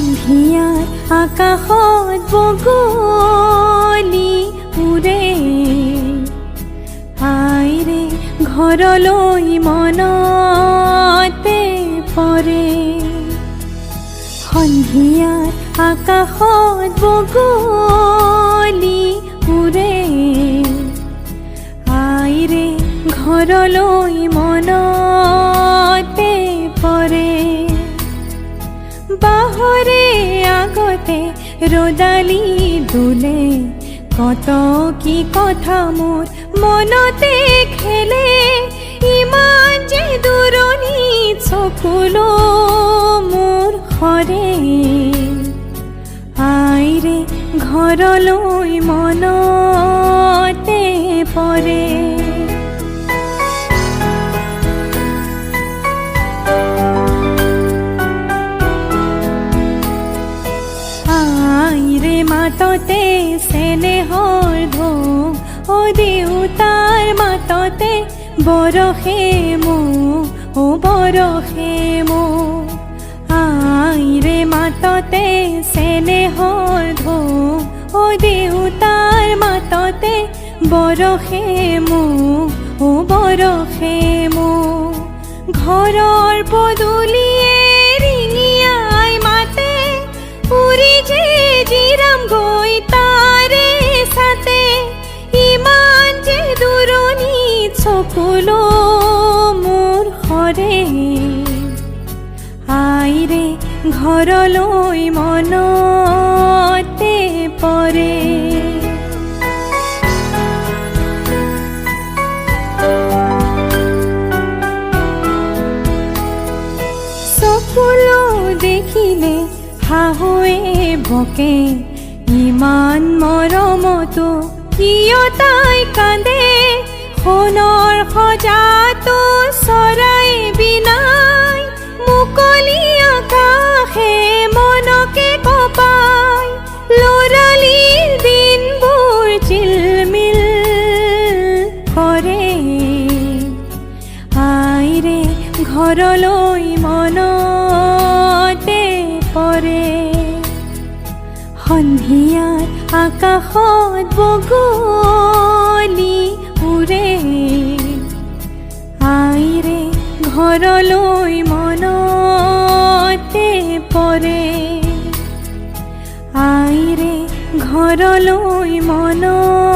সন্ধিয়াৰ আকাশত বগলী উৰে আইৰে ঘৰলৈ মনতে পৰে সন্ধিয়াৰ আকাশত বগলী উৰে আইৰে ঘৰলৈ মনতে পৰে বাহৰে আগতে ৰদালি দুলে কত কি কথা মোৰ মনতে খেলে ইমান যে দূৰণি চকুলো মোৰ হৰে আইৰে ঘৰলৈ মনতে পৰে মাততে চেনেহৰ ঢৌ ও দেউতাৰ মাততে বৰষে মোক ও বৰষে মোক আইৰে মাততে চেনেহৰ ঢৌ ও দেউতাৰ মাততে বৰষে মোক ও বৰষে মোক ঘৰৰ পদূলিয়ে ৰিঙিয়াই মাতে উৰি যে জিৰাম গৈ তাৰে সাথে ইমান যে দূৰণি চকুলো মোৰ হৰে আইৰে ঘৰলৈ মনতে পৰে চকুলো দেখিলে শাহুৱে বকে ইমান মৰমতো কিয় তাই কান্দে সোণৰ সজাতো চৰাই বিনাই মুকলি আকাশে মনকে কপাই ল'ৰালিৰ দিনবোৰ জিলমিল কৰে আইৰে ঘৰলৈ মনতে পৰে সন্ধিয়াৰ আকাশত বগলী উৰে আইৰে ঘৰলৈ মনতে পৰে আইৰে ঘৰলৈ মনতে